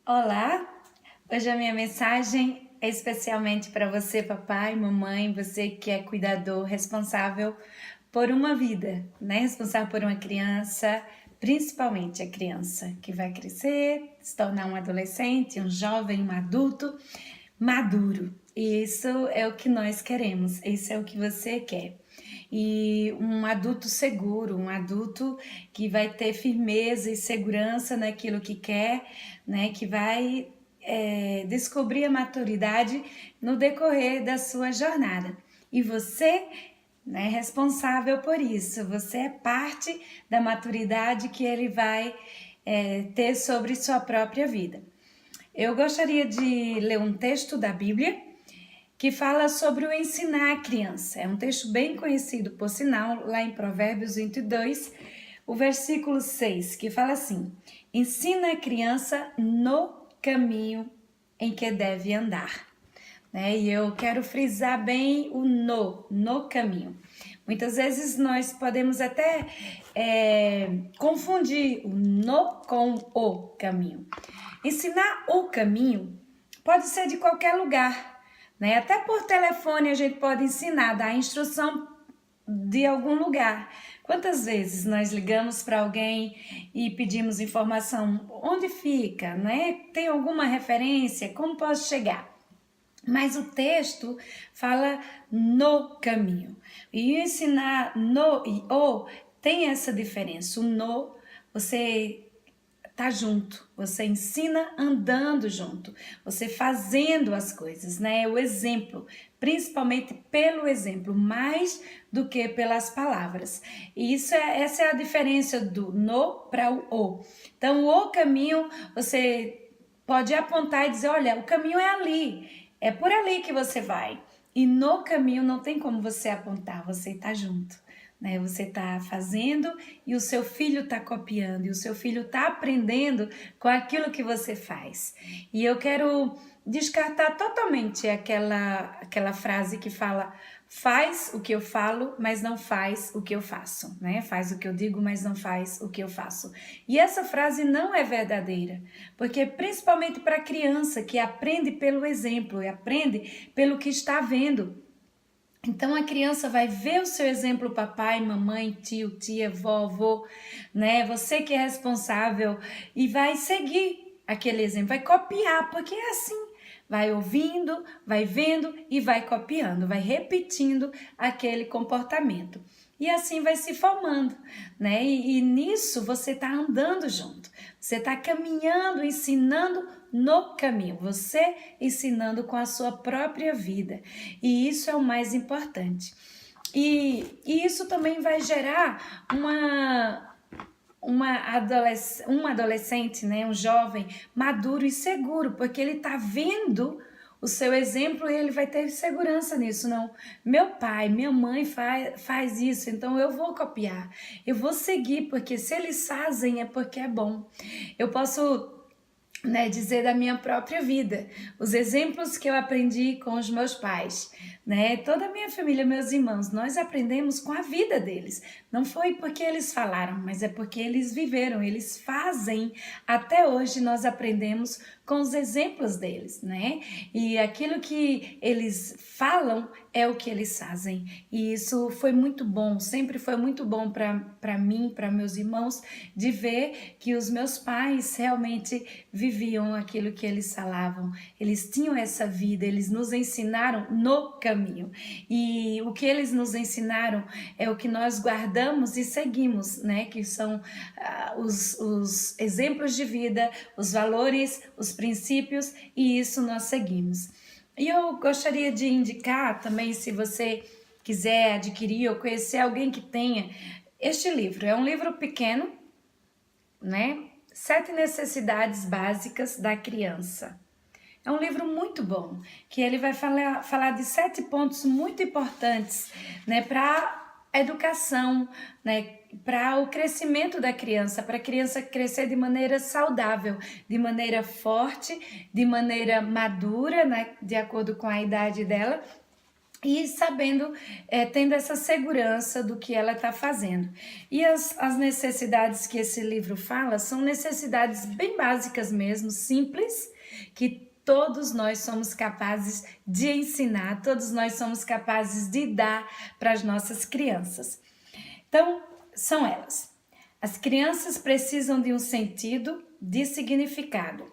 Olá! Hoje a minha mensagem é especialmente para você, papai, mamãe, você que é cuidador, responsável por uma vida, né? Responsável por uma criança, principalmente a criança que vai crescer, se tornar um adolescente, um jovem, um adulto maduro. E isso é o que nós queremos, isso é o que você quer. E um adulto seguro, um adulto que vai ter firmeza e segurança naquilo que quer, né? Que vai descobrir a maturidade no decorrer da sua jornada. E você é responsável por isso, você é parte da maturidade que ele vai ter sobre sua própria vida. Eu gostaria de ler um texto da Bíblia que fala sobre o ensinar a criança. É um texto bem conhecido, por sinal, lá em Provérbios 22, o versículo 6, que fala assim: ensina a criança no caminho em que deve andar. E eu quero frisar bem o no caminho. Muitas vezes nós podemos até confundir o no com o caminho. Ensinar o caminho pode ser de qualquer lugar, né? Até por telefone a gente pode ensinar, dar instrução de algum lugar. Quantas vezes nós ligamos para alguém e pedimos informação? Onde fica, né? Tem alguma referência? Como posso chegar? Mas o texto fala no caminho. E ensinar no e o tem essa diferença. O no, você tá junto, você ensina andando junto, você fazendo as coisas, né? O exemplo, principalmente pelo exemplo, mais do que pelas palavras. E essa é a diferença do no para o o. Então, o caminho, você pode apontar e dizer, olha, o caminho é ali, é por ali que você vai. E no caminho não tem como você apontar, você está junto. Né? Você está fazendo e o seu filho está copiando, e o seu filho está aprendendo com aquilo que você faz. E eu quero descartar totalmente aquela frase que fala: faz o que eu falo, mas não faz o que eu faço, né? Faz o que eu digo, mas não faz o que eu faço. E essa frase não é verdadeira, porque principalmente para a criança que aprende pelo exemplo e aprende pelo que está vendo. Então a criança vai ver o seu exemplo, papai, mamãe, tio, tia, vovô, né? Você que é responsável e vai seguir aquele exemplo, vai copiar, porque é assim. Vai ouvindo, vai vendo e vai copiando, vai repetindo aquele comportamento. E assim vai se formando, né? E nisso você está andando junto, você está caminhando, ensinando no caminho, você ensinando com a sua própria vida. E isso é o mais importante. E isso também vai gerar um adolescente, né, um jovem maduro e seguro, porque ele está vendo o seu exemplo e ele vai ter segurança nisso. Não, meu pai, minha mãe faz isso, então eu vou copiar, eu vou seguir, porque se eles fazem é porque é bom. Eu posso dizer da minha própria vida, os exemplos que eu aprendi com os meus pais, né? Toda a minha família, meus irmãos, nós aprendemos com a vida deles. Não foi porque eles falaram, mas é porque eles viveram, eles fazem. Até hoje nós aprendemos com os exemplos deles, né? E aquilo que eles falam é o que eles fazem. E isso foi muito bom, sempre foi muito bom para mim, para meus irmãos, de ver que os meus pais realmente viviam aquilo que eles falavam. Eles tinham essa vida, eles nos ensinaram no caminho. E o que eles nos ensinaram é o que nós guardamos e seguimos, né? Que são os exemplos de vida, os valores, os princípios, e isso nós seguimos. E eu gostaria de indicar também, se você quiser adquirir ou conhecer alguém que tenha este livro. É um livro pequeno, né? 7 necessidades básicas da criança. É um livro muito bom, que ele vai falar de 7 pontos muito importantes, né, para a educação, né, para o crescimento da criança, para a criança crescer de maneira saudável, de maneira forte, de maneira madura, né, de acordo com a idade dela, e sabendo, tendo essa segurança do que ela está fazendo. E as necessidades que esse livro fala são necessidades bem básicas mesmo, simples, que todos nós somos capazes de ensinar, todos nós somos capazes de dar para as nossas crianças. Então, são elas. As crianças precisam de um sentido, de significado.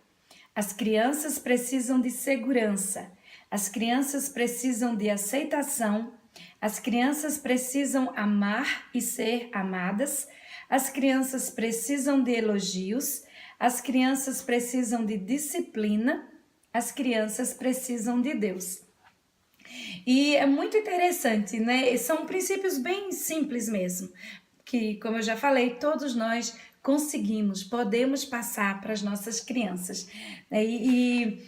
As crianças precisam de segurança. As crianças precisam de aceitação. As crianças precisam amar e ser amadas. As crianças precisam de elogios. As crianças precisam de disciplina. As crianças precisam de Deus. E é muito interessante, né? São princípios bem simples mesmo, que, como eu já falei, todos nós conseguimos, podemos passar para as nossas crianças. E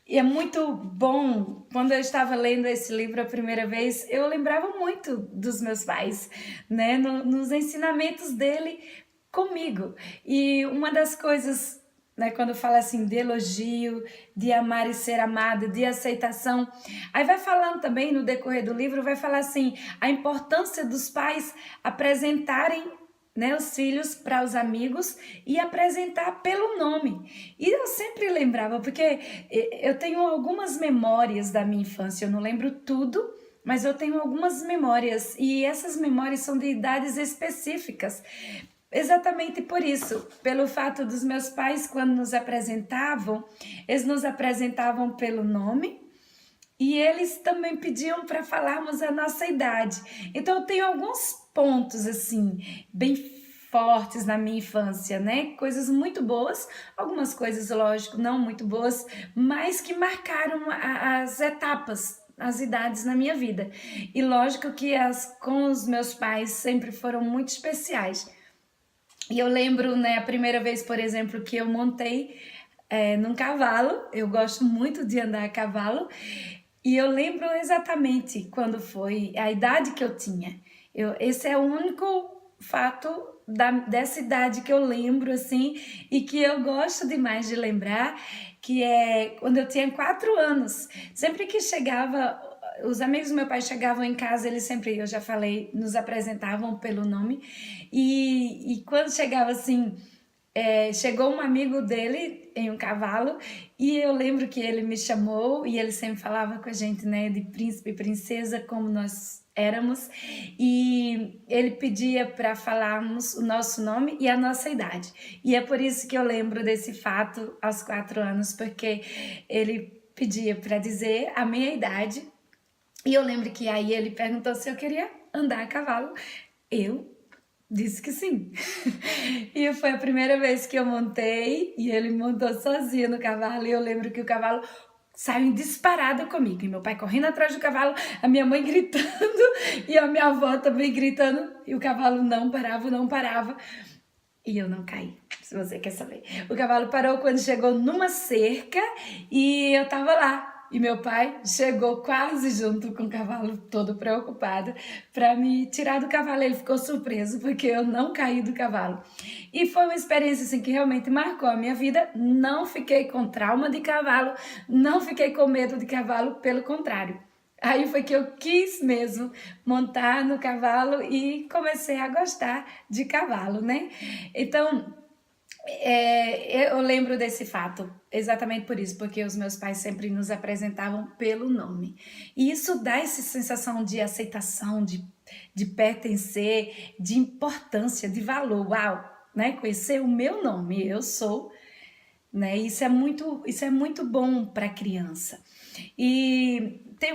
é muito bom, quando eu estava lendo esse livro a primeira vez, eu lembrava muito dos meus pais, né? Nos ensinamentos dele comigo. E uma das coisas, né, quando fala assim de elogio, de amar e ser amado, de aceitação, aí vai falando também no decorrer do livro, vai falar assim, a importância dos pais apresentarem, né, os filhos para os amigos e apresentar pelo nome. E eu sempre lembrava, porque eu tenho algumas memórias da minha infância, eu não lembro tudo, mas eu tenho algumas memórias, e essas memórias são de idades específicas. Exatamente por isso, pelo fato dos meus pais, quando nos apresentavam, eles nos apresentavam pelo nome e eles também pediam para falarmos a nossa idade. Então eu tenho alguns pontos assim, bem fortes na minha infância, né? Coisas muito boas, algumas coisas, lógico, não muito boas, mas que marcaram as etapas, as idades na minha vida. E lógico que com os meus pais sempre foram muito especiais. E eu lembro, né, a primeira vez, por exemplo, que eu montei num cavalo. Eu gosto muito de andar a cavalo. E eu lembro exatamente quando foi, a idade que eu tinha. Esse é o único fato dessa idade que eu lembro, assim, e que eu gosto demais de lembrar, que é quando eu tinha 4 anos. Sempre que chegava, os amigos do meu pai chegavam em casa, eles sempre, eu já falei, nos apresentavam pelo nome. E quando chegava assim, chegou um amigo dele em um cavalo e eu lembro que ele me chamou e ele sempre falava com a gente, né, de príncipe e princesa, como nós éramos, e ele pedia para falarmos o nosso nome e a nossa idade. E é por isso que eu lembro desse fato aos 4 anos, porque ele pedia para dizer a minha idade. E eu lembro que aí ele perguntou se eu queria andar a cavalo. Eu disse que sim. E foi a primeira vez que eu montei e ele montou sozinho no cavalo. E eu lembro que o cavalo saiu disparado comigo. E meu pai correndo atrás do cavalo, a minha mãe gritando e a minha avó também gritando. E o cavalo não parava, não parava. E eu não caí, se você quer saber. O cavalo parou quando chegou numa cerca e eu tava lá. E meu pai chegou quase junto com o cavalo, todo preocupado, para me tirar do cavalo. Ele ficou surpreso porque eu não caí do cavalo. E foi uma experiência assim, que realmente marcou a minha vida. Não fiquei com trauma de cavalo, não fiquei com medo de cavalo, pelo contrário. Aí foi que eu quis mesmo montar no cavalo e comecei a gostar de cavalo, né? Então, eu lembro desse fato, exatamente por isso, porque os meus pais sempre nos apresentavam pelo nome. E isso dá essa sensação de aceitação, de pertencer, de importância, de valor. Uau, né? Conhecer o meu nome, eu sou, né? Isso é muito bom para a criança. E tem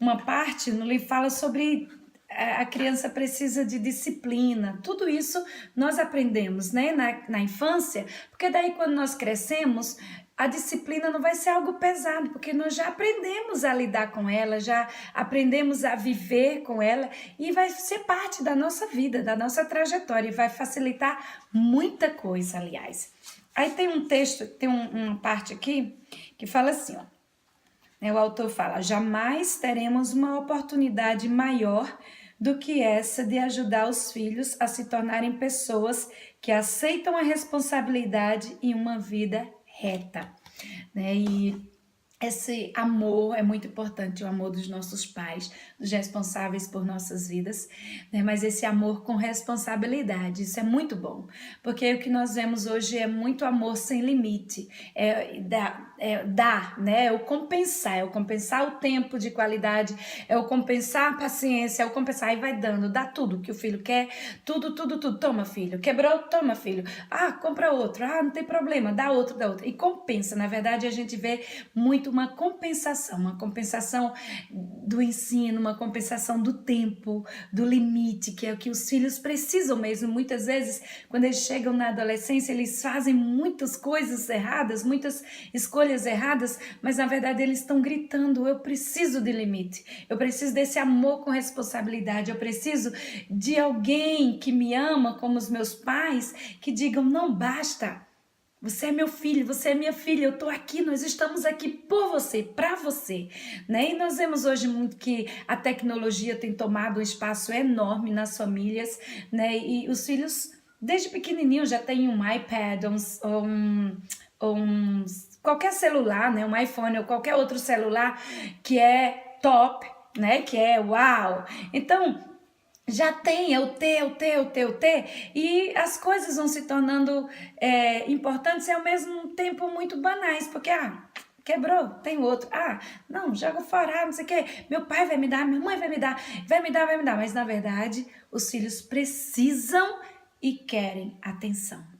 uma parte no livro que fala sobre a criança precisa de disciplina. Tudo isso nós aprendemos, né, na infância, porque daí quando nós crescemos, a disciplina não vai ser algo pesado, porque nós já aprendemos a lidar com ela, já aprendemos a viver com ela e vai ser parte da nossa vida, da nossa trajetória e vai facilitar muita coisa, aliás. Aí tem um texto, tem uma parte aqui que fala assim, ó. O autor fala, jamais teremos uma oportunidade maior do que essa de ajudar os filhos a se tornarem pessoas que aceitam a responsabilidade e uma vida reta. E esse amor é muito importante, o amor dos nossos pais, dos responsáveis por nossas vidas, né? Mas esse amor com responsabilidade, isso é muito bom, porque o que nós vemos hoje é muito amor sem limite, dar, né? É o compensar o tempo de qualidade, é o compensar a paciência, é o compensar, aí vai dando, dá tudo que o filho quer, tudo, tudo, tudo, toma filho, quebrou, toma filho, compra outro, não tem problema, dá outro, e compensa, na verdade a gente vê muito uma compensação do ensino, uma compensação do tempo, do limite, que é o que os filhos precisam mesmo. Muitas vezes, quando eles chegam na adolescência, eles fazem muitas coisas erradas, muitas escolhas erradas, mas na verdade eles estão gritando: eu preciso de limite, eu preciso desse amor com responsabilidade, eu preciso de alguém que me ama como os meus pais, que digam: não basta. Você é meu filho, você é minha filha, eu tô aqui, nós estamos aqui por você, para você, né? E nós vemos hoje muito que a tecnologia tem tomado um espaço enorme nas famílias, né? E os filhos, desde pequenininho, já têm um iPad, qualquer celular, né? Um iPhone ou qualquer outro celular que é top, né? Que é uau! Então, já tem, e as coisas vão se tornando importantes e ao mesmo tempo muito banais, porque, quebrou, tem outro, não, joga fora, não sei o que, meu pai vai me dar, minha mãe vai me dar, mas na verdade os filhos precisam e querem atenção.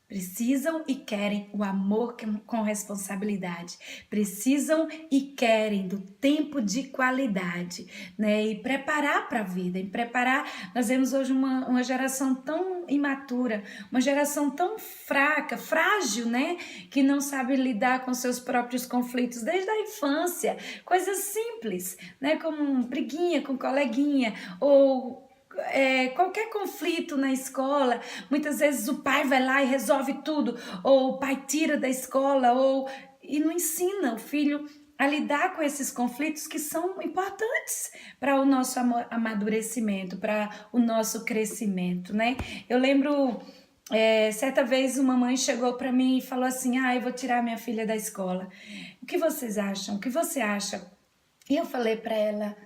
Precisam e querem o amor com responsabilidade. Precisam e querem do tempo de qualidade, né? E preparar para a vida. E preparar, nós vemos hoje uma geração tão imatura, uma geração tão fraca, frágil, né? Que não sabe lidar com seus próprios conflitos desde a infância. Coisas simples, né? Como briguinha com coleguinha ou qualquer conflito na escola, muitas vezes o pai vai lá e resolve tudo, ou o pai tira da escola, e não ensina o filho a lidar com esses conflitos que são importantes para o nosso amadurecimento, para o nosso crescimento, né? Eu lembro, certa vez uma mãe chegou para mim e falou assim: eu vou tirar minha filha da escola. O que vocês acham? O que você acha? E eu falei para ela,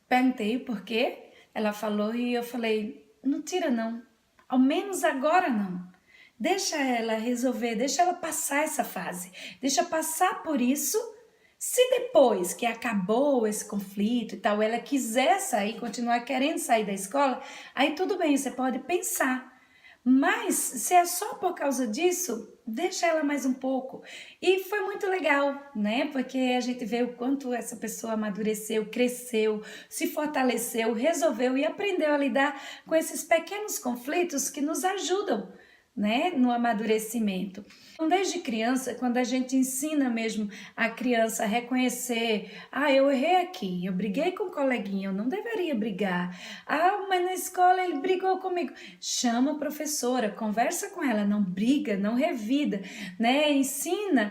perguntei por quê. Ela falou e eu falei: não tira não, ao menos agora não. Deixa ela resolver, deixa ela passar essa fase, deixa passar por isso. Se depois que acabou esse conflito e tal, ela quiser sair, continuar querendo sair da escola, aí tudo bem, você pode pensar. Mas se é só por causa disso, deixa ela mais um pouco. E foi muito legal, né? Porque a gente vê o quanto essa pessoa amadureceu, cresceu, se fortaleceu, resolveu e aprendeu a lidar com esses pequenos conflitos que nos ajudam, né, no amadurecimento. Então, desde criança, quando a gente ensina mesmo a criança a reconhecer: eu errei aqui, eu briguei com o coleguinha, eu não deveria brigar, mas na escola ele brigou comigo, chama a professora, conversa com ela, não briga, não revida, né, ensinar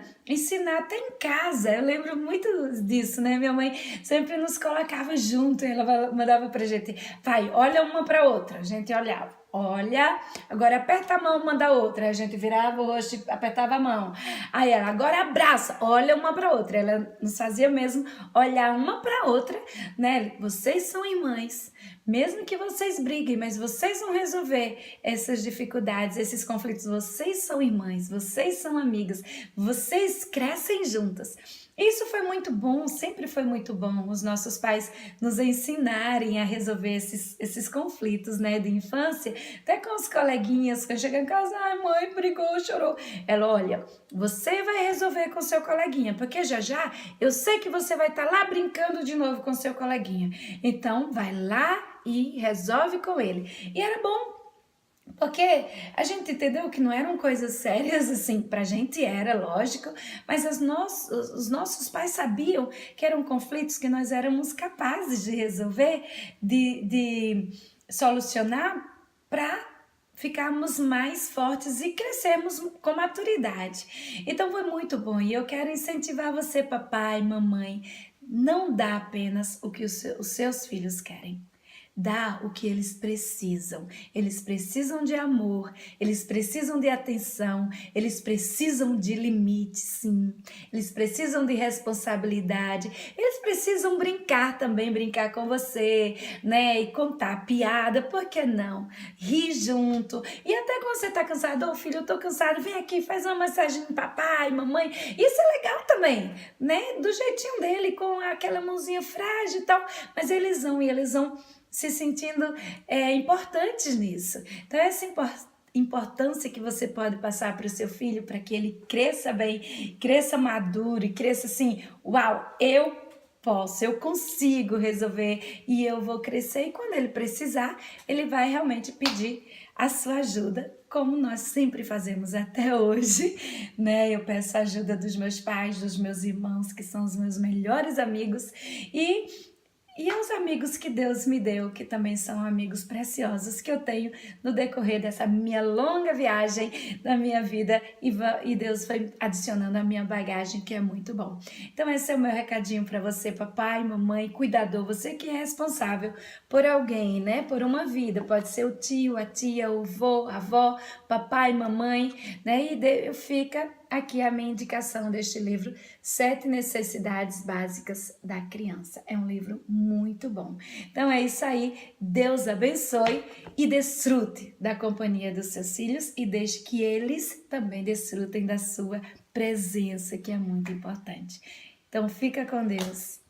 até em casa. Eu lembro muito disso, né, minha mãe sempre nos colocava junto, ela mandava pra gente: vai, olha uma pra outra, a gente olhava. Olha, agora aperta a mão uma da outra. A gente virava o rosto e apertava a mão. Aí ela: agora abraça, olha uma para outra. Ela nos fazia mesmo olhar uma para outra, né? Vocês são irmãs, mesmo que vocês briguem, mas vocês vão resolver essas dificuldades, esses conflitos. Vocês são irmãs, vocês são amigas, vocês crescem juntas. Isso foi muito bom, sempre foi muito bom, os nossos pais nos ensinarem a resolver esses conflitos, né, de infância, até com os coleguinhas, quando chega em casa: mãe brigou, chorou. Ela: olha, você vai resolver com seu coleguinha, porque já já eu sei que você vai estar lá brincando de novo com seu coleguinha, então vai lá e resolve com ele. E era bom, porque a gente entendeu que não eram coisas sérias, assim, pra gente era, lógico, mas os nossos pais sabiam que eram conflitos que nós éramos capazes de resolver, de solucionar, para ficarmos mais fortes e crescermos com maturidade. Então foi muito bom, e eu quero incentivar você, papai, mamãe, não dá apenas o que os seus filhos querem. dá o que eles precisam. Eles precisam de amor, eles precisam de atenção, eles precisam de limite, sim. Eles precisam de responsabilidade, eles precisam brincar também, brincar com você, né? E contar piada, por que não? Rir junto. E até quando você tá cansado, filho, eu tô cansado, vem aqui, faz uma massagem em papai, mamãe. Isso é legal também, né? Do jeitinho dele, com aquela mãozinha frágil e tal. Mas eles vão se sentindo importantes nisso. Então, essa importância que você pode passar para o seu filho, para que ele cresça bem, cresça maduro e cresça assim, uau, eu posso, eu consigo resolver e eu vou crescer. E quando ele precisar, ele vai realmente pedir a sua ajuda, como nós sempre fazemos até hoje, né? Eu peço a ajuda dos meus pais, dos meus irmãos, que são os meus melhores amigos, e aos amigos que Deus me deu, que também são amigos preciosos que eu tenho no decorrer dessa minha longa viagem da minha vida, e Deus foi adicionando a minha bagagem, que é muito bom. Então esse é o meu recadinho para você, papai, mamãe, cuidador, você que é responsável por alguém, né? Por uma vida, pode ser o tio, a tia, o vô, a avó, papai, mamãe, né? E fica aqui a minha indicação deste livro, 7 Necessidades Básicas da Criança. É um livro muito bom. Então é isso aí. Deus abençoe e desfrute da companhia dos seus filhos e deixe que eles também desfrutem da sua presença, que é muito importante. Então fica com Deus.